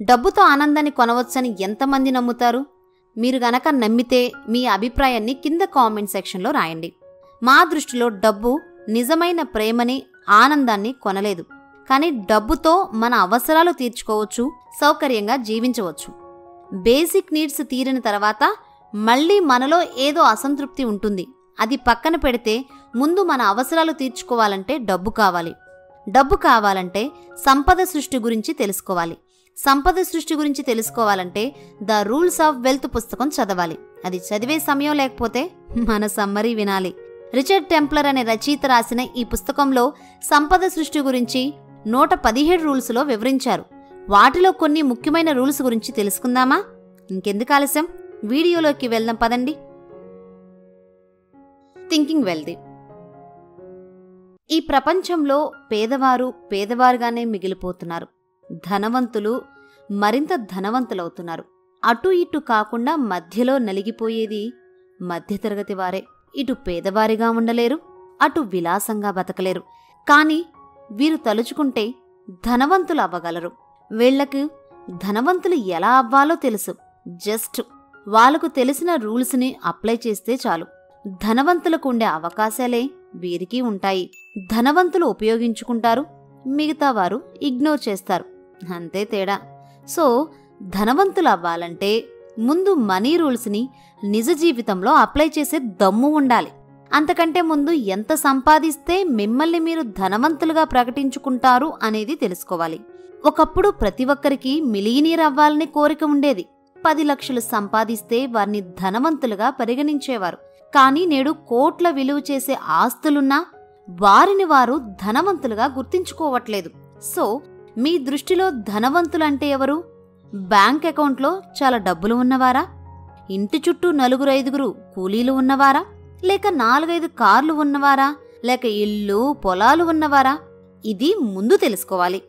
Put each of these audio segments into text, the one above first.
డబ్బుతో ఆనందాన్ని కొనవచ్చని ఎంతమంది నమ్ముతారు? మీరు గనక నమ్మితే మీ అభిప్రాయాన్ని కింద కామెంట్ సెక్షన్లో రాయండి. మా దృష్టిలో డబ్బు నిజమైన ప్రేమని, ఆనందాన్ని కొనలేదు. కానీ డబ్బుతో మన అవసరాలు తీర్చుకోవచ్చు, సౌకర్యంగా జీవించవచ్చు. బేసిక్ నీడ్స్ తీరిన తర్వాత మళ్ళీ మనలో ఏదో అసంతృప్తి ఉంటుంది. అది పక్కన పెడితే ముందు మన అవసరాలు తీర్చుకోవాలంటే డబ్బు కావాలి. డబ్బు కావాలంటే సంపద సృష్టి గురించి తెలుసుకోవాలి. సంపద సృష్టి గురించి తెలుసుకోవాలంటే ద రూల్స్ ఆఫ్ వెల్త్ పుస్తకం చదవాలి. అది చదివే సమయం లేకపోతే మన సమ్మరీ వినాలి. రిచర్డ్ టెంప్లర్ అనే రచయిత రాసిన ఈ పుస్తకంలో సంపద సృష్టి గురించి 117 రూల్స్లో వివరించారు. వాటిలో కొన్ని ముఖ్యమైన రూల్స్ గురించి తెలుసుకుందామా? ఇంకెందుకు ఆలస్యం, వీడియోలోకి వెళ్దాం పదండి. Thinking wealthy. ఈ ప్రపంచంలో పేదవారు పేదవారుగానే మిగిలిపోతున్నారు. ధనవంతులు మరింత ధనవంతులవుతున్నారు. అటు ఇటు కాకుండా మధ్యలో నలిగిపోయేది మధ్యతరగతి వారే. ఇటు పేదవారిగా ఉండలేరు, అటు విలాసంగా బతకలేరు. కానీ వీరు తలుచుకుంటే ధనవంతులు అవ్వగలరు. వీళ్లకు ధనవంతులు ఎలా అవ్వాలో తెలుసు. జస్ట్ వాళ్లకు తెలిసిన రూల్స్ని అప్లై చేస్తే చాలు. ధనవంతులకు ఉండే అవకాశాలే వీరికి ఉంటాయి. ధనవంతులు ఉపయోగించుకుంటారు, మిగతా వారు ఇగ్నోర్ చేస్తారు. అంతే తేడా. సో ధనవంతులు అవ్వాలంటే ముందు మనీ రూల్స్ని నిజ జీవితంలో అప్లై చేసే దమ్ము ఉండాలి. అంతకంటే ముందు ఎంత సంపాదిస్తే మిమ్మల్ని మీరు ధనవంతులుగా ప్రకటించుకుంటారు అనేది తెలుసుకోవాలి. ఒకప్పుడు ప్రతి ఒక్కరికి మిలియనీర్ అవ్వాలని కోరిక ఉండేది. 10 లక్షలు సంపాదిస్తే వారిని ధనవంతులుగా పరిగణించేవారు. కానీ నేడు కోట్ల విలువ చేసే ఆస్తులున్నా వారిని వారు ధనవంతులుగా గుర్తించుకోవట్లేదు. సో మీ దృష్టిలో ధనవంతులంటే ఎవరు? బ్యాంక్ అకౌంట్లో చాలా డబ్బులు ఉన్నవారా? ఇంటి చుట్టూ 4-5 కూలీలు ఉన్నవారా? లేక 4-5 కార్లు ఉన్నవారా? లేక ఇల్లు పొలాలు ఉన్నవారా? ఇది ముందు తెలుసుకోవాలి.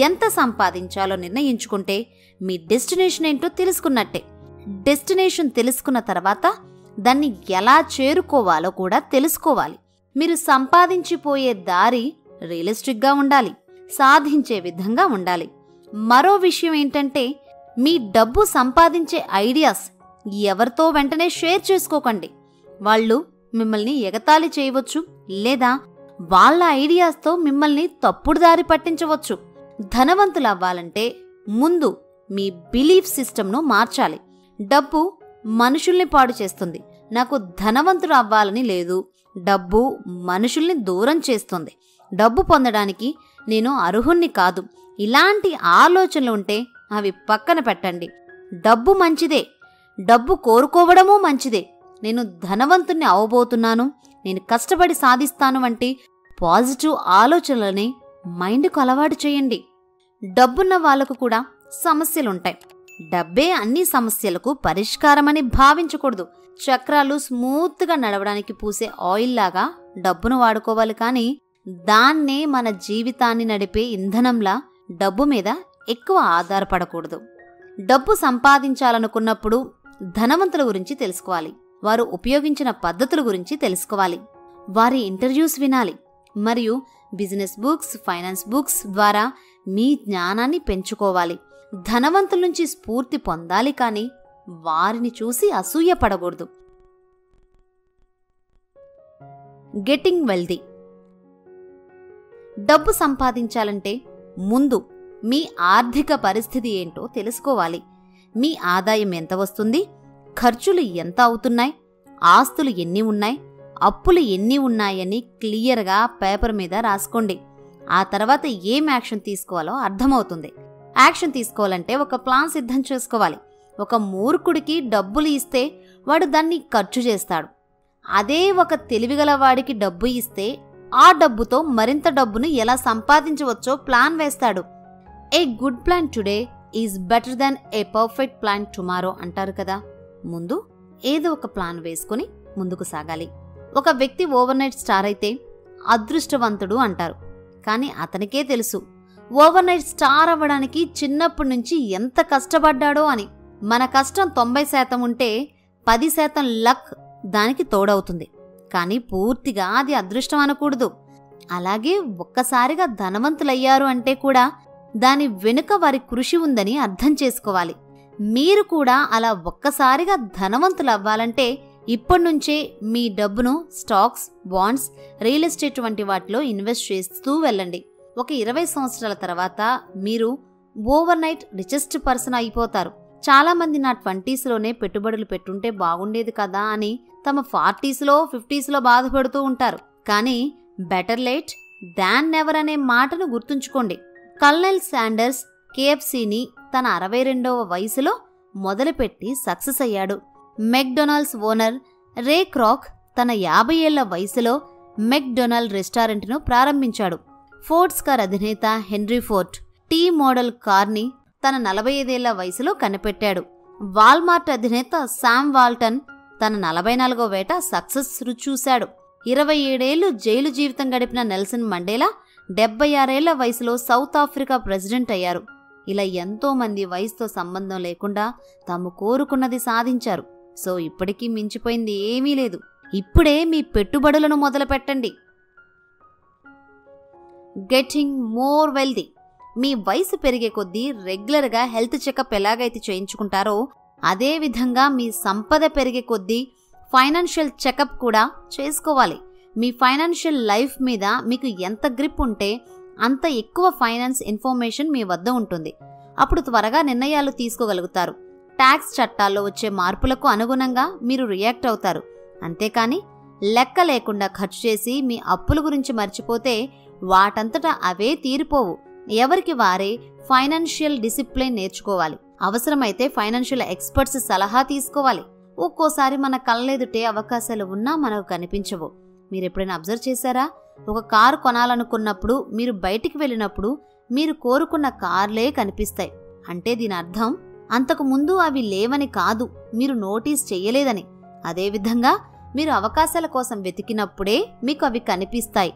ఎంత సంపాదించాలో నిర్ణయించుకుంటే మీ డెస్టినేషన్ ఏంటో తెలుసుకున్నట్టే. డెస్టినేషన్ తెలుసుకున్న తర్వాత దాన్ని ఎలా చేరుకోవాలో కూడా తెలుసుకోవాలి. మీరు సంపాదించిపోయే దారి రియలిస్టిక్గా ఉండాలి, సాధించే విధంగా ఉండాలి. మరో విషయం ఏంటంటే మీ డబ్బు సంపాదించే ఐడియాస్ ఎవరితో వెంటనే షేర్ చేసుకోకండి. వాళ్ళు మిమ్మల్ని ఎగతాళి చేయవచ్చు, లేదా వాళ్ళ ఐడియాస్తో మిమ్మల్ని తప్పుడు దారి పట్టించవచ్చు. ధనవంతులు అవ్వాలంటే ముందు మీ బిలీఫ్ సిస్టమ్ను మార్చాలి. డబ్బు మనుషుల్ని పాడు చేస్తుంది. నాకు ధనవంతుడు అవ్వాలని లేదు. డబ్బు మనుషుల్ని దూరం చేస్తుంది. డబ్బు పొందడానికి నేను అర్హుణ్ణి కాదు. ఇలాంటి ఆలోచనలు ఉంటే అవి పక్కన పెట్టండి. డబ్బు మంచిదే, డబ్బు కోరుకోవడమూ మంచిదే. నేను ధనవంతుణ్ణి అవబోతున్నాను, నేను కష్టపడి సాధిస్తాను వంటి పాజిటివ్ ఆలోచనలని మైండ్కు అలవాటు చేయండి. డబ్బున్న వాళ్లకు కూడా సమస్యలుంటాయి. డబ్బే అన్ని సమస్యలకు పరిష్కారమని భావించకూడదు. చక్రాలు స్మూత్గా నడవడానికి పూసే ఆయిల్ లాగా డబ్బును వాడుకోవాలి. కానీ దాన్నే మన జీవితాన్ని నడిపే ఇంధనంలా డబ్బు మీద ఎక్కువ ఆధారపడకూడదు. డబ్బు సంపాదించాలనుకున్నప్పుడు ధనవంతుల గురించి తెలుసుకోవాలి. వారు ఉపయోగించిన పద్ధతుల గురించి తెలుసుకోవాలి. వారి ఇంటర్వ్యూస్ వినాలి. మరియు బిజినెస్ బుక్స్, ఫైనాన్స్ బుక్స్ ద్వారా మీ జ్ఞానాన్ని పెంచుకోవాలి. ధనవంతుల నుంచి స్ఫూర్తి పొందాలి, కానీ వారిని చూసి అసూయపడకూడదు. Getting wealthy. డబ్బు సంపాదించాలంటే ముందు మీ ఆర్థిక పరిస్థితి ఏంటో తెలుసుకోవాలి. మీ ఆదాయం ఎంత వస్తుంది, ఖర్చులు ఎంత అవుతున్నాయి, ఆస్తులు ఎన్ని ఉన్నాయి, అప్పులు ఎన్ని ఉన్నాయని క్లియర్గా పేపర్ మీద రాసుకోండి. ఆ తర్వాత ఏం యాక్షన్ తీసుకోవాలో అర్థమవుతుంది. యాక్షన్ తీసుకోవాలంటే ఒక ప్లాన్ సిద్ధం చేసుకోవాలి. ఒక మూర్ఖుడికి డబ్బులు ఇస్తే వాడు దాన్ని ఖర్చు చేస్తాడు. అదే ఒక తెలివిగల వాడికి డబ్బు ఇస్తే ఆ డబ్బుతో మరింత డబ్బును ఎలా సంపాదించవచ్చో ప్లాన్ వేస్తాడు. A good plan today is better than a perfect plan tomorrow అంటారు కదా. ముందు ఏదో ఒక ప్లాన్ వేసుకుని ముందుకు సాగాలి. ఒక వ్యక్తి ఓవర్నైట్ స్టార్ అయితే అదృష్టవంతుడు అంటారు. కానీ అతనికే తెలుసు ఓవర్నైట్ స్టార్ అవ్వడానికి చిన్నప్పటి నుంచి ఎంత కష్టపడ్డాడో అని. మన కష్టం 90% ఉంటే 10% లక్ దానికి తోడవుతుంది. కానీ పూర్తిగా అది అదృష్టం అనకూడదు. అలాగే ఒక్కసారిగా ధనవంతులయ్యారు అంటే కూడా దాని వెనుక వారి కృషి ఉందని అర్థం చేసుకోవాలి. మీరు కూడా అలా ఒక్కసారిగా ధనవంతులు అవ్వాలంటే ఇప్పటినుంచే మీ డబ్బును స్టాక్స్, బాండ్స్, రియల్ ఎస్టేట్ వంటి వాటిలో ఇన్వెస్ట్ చేస్తూ వెళ్ళండి. ఒక 20 సంవత్సరాల తర్వాత మీరు ఓవర్ నైట్ రిచెస్ట్ పర్సన్ అయిపోతారు. చాలామంది నా 20sలోనే పెట్టుబడులు పెట్టుంటే బాగుండేది కదా అని తమ 40sలో 50sలో బాధపడుతూ ఉంటారు. కానీ బెటర్ లేట్ దాన్ నెవర్ అనే మాటను గుర్తుంచుకోండి. కల్నల్ శాండర్స్ KFCని తన 62వ వయసులో మొదలుపెట్టి సక్సెస్ అయ్యాడు. మెక్డొనాల్డ్స్ ఓనర్ రే క్రాక్ తన 50 ఏళ్ల వయసులో మెక్డొనాల్డ్ రెస్టారెంట్ను ప్రారంభించాడు. ఫోర్డ్స్ కార్ అధినేత హెన్రీ ఫోర్డ్ టీ మోడల్ కార్ని తన 45 ఏళ్ల వయసులో కనిపెట్టాడు. వాల్మార్ట్ అధినేత శామ్ వాల్టన్ తన 44వ ఏట సక్సెస్ రుచి చూశాడు. 27 ఏళ్లు జైలు జీవితం గడిపిన నెల్సన్ మండేలా 76 ఏళ్ల వయసులో సౌత్ ఆఫ్రికా ప్రెసిడెంట్ అయ్యారు. ఇలా ఎంతో మంది వయసుతో సంబంధం లేకుండా తాము కోరుకున్నది సాధించారు. సో ఇప్పటికీ మించిపోయింది ఏమీ లేదు. ఇప్పుడే మీ పెట్టుబడులను మొదలుపెట్టండి. Getting more wealthy. మీ వయసు పెరిగే కొద్దీ రెగ్యులర్గా హెల్త్ చెకప్ ఎలాగైతే చేయించుకుంటారో అదేవిధంగా మీ సంపద పెరిగే కొద్దీ ఫైనాన్షియల్ చెకప్ కూడా చేసుకోవాలి. మీ ఫైనాన్షియల్ లైఫ్ మీద మీకు ఎంత గ్రిప్ ఉంటే అంత ఎక్కువ ఫైనాన్స్ ఇన్ఫర్మేషన్ మీ వద్ద ఉంటుంది. అప్పుడు త్వరగా నిర్ణయాలు తీసుకోగలుగుతారు. ట్యాక్స్ చట్టాల్లో వచ్చే మార్పులకు అనుగుణంగా మీరు రియాక్ట్ అవుతారు. అంతేకాని లెక్క లేకుండా ఖర్చు చేసి మీ అప్పుల గురించి మర్చిపోతే వాటంతటా అవే తీరిపోవు. ఎవరికి వారే ఫైనాన్షియల్ డిసిప్లిన్ నేర్చుకోవాలి. అవసరమైతే ఫైనాన్షియల్ ఎక్స్పర్ట్స్ సలహా తీసుకోవాలి. ఒక్కోసారి మన కళ్ళెదుటే అవకాశాలు ఉన్నా మనకు కనిపించవు. మీరెప్పుడైనా అబ్జర్వ్ చేశారా? ఒక కారు కొనాలనుకున్నప్పుడు మీరు బయటికి వెళ్ళినప్పుడు మీరు కోరుకున్న కార్లే కనిపిస్తాయి. అంటే దీని అర్థం అంతకు ముందు అవి లేవని కాదు, మీరు నోటీస్ చెయ్యలేదని. అదేవిధంగా మీరు అవకాశాల కోసం వెతికినప్పుడే మీకు అవి కనిపిస్తాయి.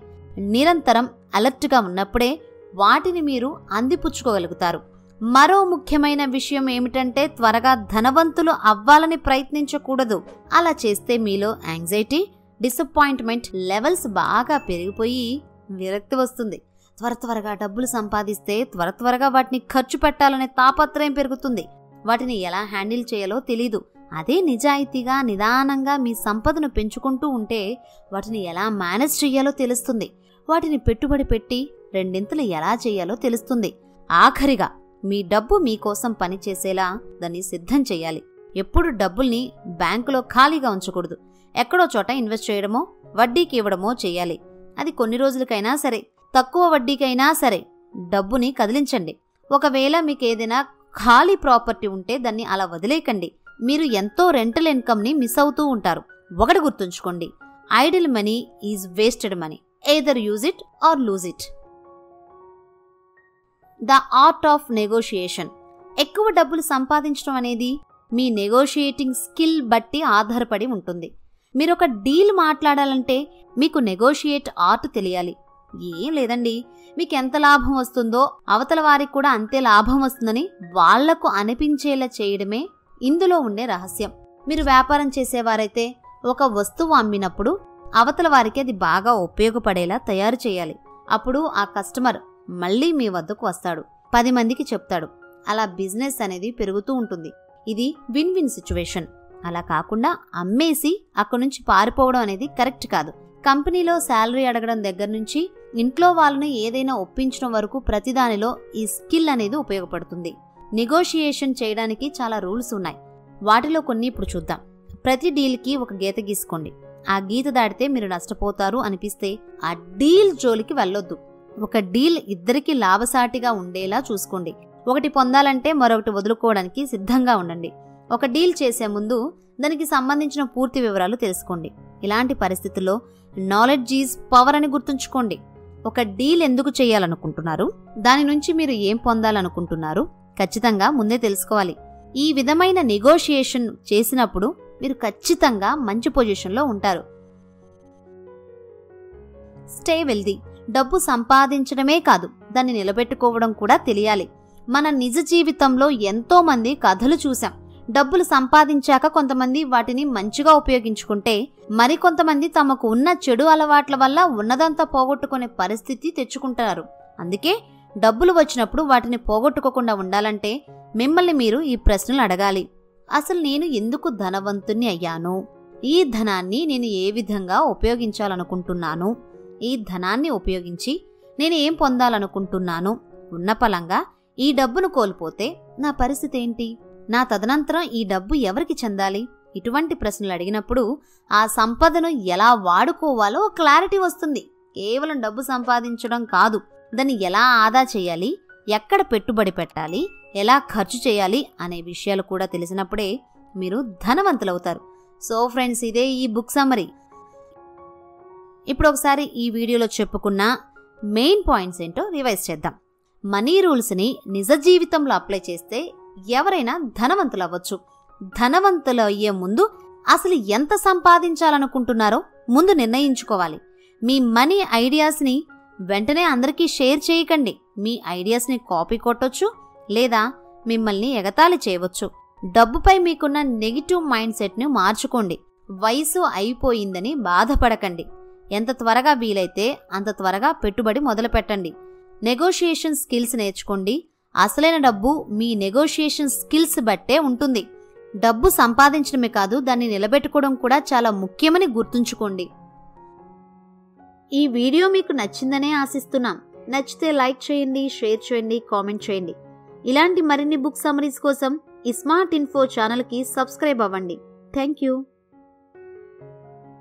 నిరంతరం అలర్ట్గా ఉన్నప్పుడే వాటిని మీరు అందిపుచ్చుకోగలుగుతారు. మరో ముఖ్యమైన విషయం ఏమిటంటే త్వరగా ధనవంతులు అవ్వాలని ప్రయత్నించకూడదు. అలా చేస్తే మీలో యాంగ్జైటీ, డిసప్పాయింట్మెంట్ లెవెల్స్ బాగా పెరిగిపోయి విరక్తి వస్తుంది. త్వరగా డబ్బులు సంపాదిస్తే త్వరగా వాటిని ఖర్చు పెట్టాలనే తాపత్రయం పెరుగుతుంది. వాటిని ఎలా హ్యాండిల్ చేయాలో తెలీదు. అదే నిజాయితీగా నిదానంగా మీ సంపదను పెంచుకుంటూ ఉంటే వాటిని ఎలా మేనేజ్ చేయాలో తెలుస్తుంది. వాటిని పెట్టుబడి పెట్టి రెండింతలు ఎలా చేయాలో తెలుస్తుంది. ఆఖరిగా మీ డబ్బు మీకోసం పనిచేసేలా దాన్ని సిద్ధం చేయాలి. ఎప్పుడు డబ్బుల్ని బ్యాంకులో ఖాళీగా ఉంచకూడదు. ఎక్కడో చోట ఇన్వెస్ట్ చేయడమో వడ్డీకి ఇవ్వడమో చేయాలి. అది కొన్ని రోజులకైనా సరే, తక్కువ వడ్డీకైనా సరే డబ్బుని కదిలించండి. ఒకవేళ మీకు ఏదైనా ఖాళీ ప్రాపర్టీ ఉంటే దాన్ని అలా వదిలేయకండి. మీరు ఎంతో రెంటల్ ఇన్కమ్ని మిస్ అవుతూ ఉంటారు. ఒకటి గుర్తుంచుకోండి, idle money is wasted money. Either use it or lose it. The art of negotiation. ఎక్కువ డబ్బులు సంపాదించడం అనేది మీ నెగోషియేటింగ్ స్కిల్ బట్టి ఆధారపడి ఉంటుంది. మీరు ఒక డీల్ మాట్లాడాలంటే మీకు నెగోషియేట్ ఆర్ట్ తెలియాలి. ఏం లేదండి, మీకు ఎంత లాభం వస్తుందో అవతల వారికి కూడా అంతే లాభం వస్తుందని వాళ్లకు అనిపించేలా చేయడమే ఇందులో ఉండే రహస్యం. మీరు వ్యాపారం చేసేవారైతే ఒక వస్తువు అమ్మినప్పుడు అవతల వారికి అది బాగా ఉపయోగపడేలా తయారు చేయాలి. అప్పుడు ఆ కస్టమర్ మళ్ళీ మీ వద్దకు వస్తాడు, 10 మందికి చెప్తాడు. అలా బిజినెస్ అనేది పెరుగుతూ ఉంటుంది. ఇది విన్ విన్ సిచ్యువేషన్. అలా కాకుండా అమ్మేసి అక్కడి నుంచి పారిపోవడం అనేది కరెక్ట్ కాదు. కంపెనీలో శాలరీ అడగడం దగ్గర నుంచి ఇంట్లో వాళ్ళని ఏదైనా ఒప్పించడం వరకు ప్రతిదానిలో ఈ స్కిల్ అనేది ఉపయోగపడుతుంది. నెగోషియేషన్ చేయడానికి చాలా రూల్స్ ఉన్నాయి. వాటిలో కొన్ని ఇప్పుడు చూద్దాం. ప్రతి డీల్కి ఒక గీత గీసుకోండి. ఆ గీత దాటితే మీరు నష్టపోతారు అనిపిస్తే ఆ డీల్ జోలికి వెళ్ళొద్దు. ఒక డీల్ ఇద్దరికి లాభసాటిగా ఉండేలా చూసుకోండి. ఒకటి పొందాలంటే మరొకటి వదులుకోవడానికి సిద్ధంగా ఉండండి. ఒక డీల్ చేసే ముందు దానికి సంబంధించిన పూర్తి వివరాలు తెలుసుకోండి. ఇలాంటి పరిస్థితుల్లో నాలెడ్జ్ ఈజ్ పవర్ అని గుర్తుంచుకోండి. ఒక డీల్ ఎందుకు చేయాలనుకుంటున్నారు, దాని నుంచి మీరు ఏం పొందాలనుకుంటున్నారు ఖచ్చితంగా ముందే తెలుసుకోవాలి. ఈ విధమైన నెగోషియేషన్ చేసినప్పుడు మీరు ఖచ్చితంగా మంచి పొజిషన్లో ఉంటారు. Stay wealthy. డబ్బు సంపాదించడమే కాదు, దాన్ని నిలబెట్టుకోవడం కూడా తెలియాలి. మన నిజ జీవితంలో ఎంతో మంది కథలు చూసాం. డబ్బులు సంపాదించాక కొంతమంది వాటిని మంచిగా ఉపయోగించుకుంటే మరికొంతమంది తమకు ఉన్న చెడు అలవాట్ల వల్ల ఉన్నదంతా పోగొట్టుకునే పరిస్థితి తెచ్చుకుంటారు. అందుకే డబ్బులు వచ్చినప్పుడు వాటిని పోగొట్టుకోకుండా ఉండాలంటే మిమ్మల్ని మీరు ఈ ప్రశ్నలు అడగాలి. అసలు నేను ఎందుకు ధనవంతుణ్ణి అయ్యాను? ఈ ధనాన్ని నేను ఏ విధంగా ఉపయోగించాలనుకుంటున్నాను? ఈ ధనాన్ని ఉపయోగించి నేను ఏం పొందాలనుకుంటున్నాను? ఉన్న పలంగా ఈ డబ్బును కోల్పోతే నా పరిస్థితి ఏంటి? నా తదనంతరం ఈ డబ్బు ఎవరికి చెందాలి? ఇటువంటి ప్రశ్నలు అడిగినప్పుడు ఆ సంపదను ఎలా వాడుకోవాలో క్లారిటీ వస్తుంది. కేవలం డబ్బు సంపాదించడం కాదు, దాన్ని ఎలా ఆదా చేయాలి, ఎక్కడ పెట్టుబడి పెట్టాలి, ఎలా ఖర్చు చేయాలి అనే విషయాలు కూడా తెలిసినప్పుడే మీరు ధనవంతులవుతారు. సో ఫ్రెండ్స్, ఇదే ఈ బుక్ సమ్మరీ. ఇప్పుడు ఒకసారి ఈ వీడియోలో చెప్పుకున్న మెయిన్ పాయింట్స్ ఏంటో రివైజ్ చేద్దాం. మనీ రూల్స్ని నిజ జీవితంలో అప్లై చేస్తే ఎవరైనా ధనవంతులు అవ్వచ్చు. ధనవంతులు అయ్యే ముందు అసలు ఎంత సంపాదించాలనుకుంటున్నారో ముందు నిర్ణయించుకోవాలి. మీ మనీ ఐడియాస్ని వెంటనే అందరికీ షేర్ చేయకండి. మీ ఐడియాస్ని కాపీ కొట్టొచ్చు లేదా మిమ్మల్ని ఎగతాళి చేయవచ్చు. డబ్బుపై మీకున్న నెగిటివ్ మైండ్ సెట్ని మార్చుకోండి. వయసు అయిపోయిందని బాధపడకండి. ఎంత త్వరగా వీలైతే అంత త్వరగా పెట్టుబడి మొదలుపెట్టండి. నెగోషియేషన్ స్కిల్స్ నేర్చుకోండి. అసలైన డబ్బు మీ నెగోషియేషన్ స్కిల్స్ బట్టే ఉంటుంది. డబ్బు సంపాదించడమే కాదు, దాన్ని నిలబెట్టుకోవడం కూడా చాలా ముఖ్యమని గుర్తుంచుకోండి. ఈ వీడియో మీకు నచ్చిందనే ఆశిస్తున్నాం. నచ్చితే లైక్ చేయండి, షేర్ చేయండి, కామెంట్ చేయండి. ఇలాంటి మరిన్ని బుక్ సమ్మరీస్ కోసం ఈ స్మార్ట్ ఇన్ఫో ఛానల్కి సబ్స్క్రైబ్ అవ్వండి. Thank you.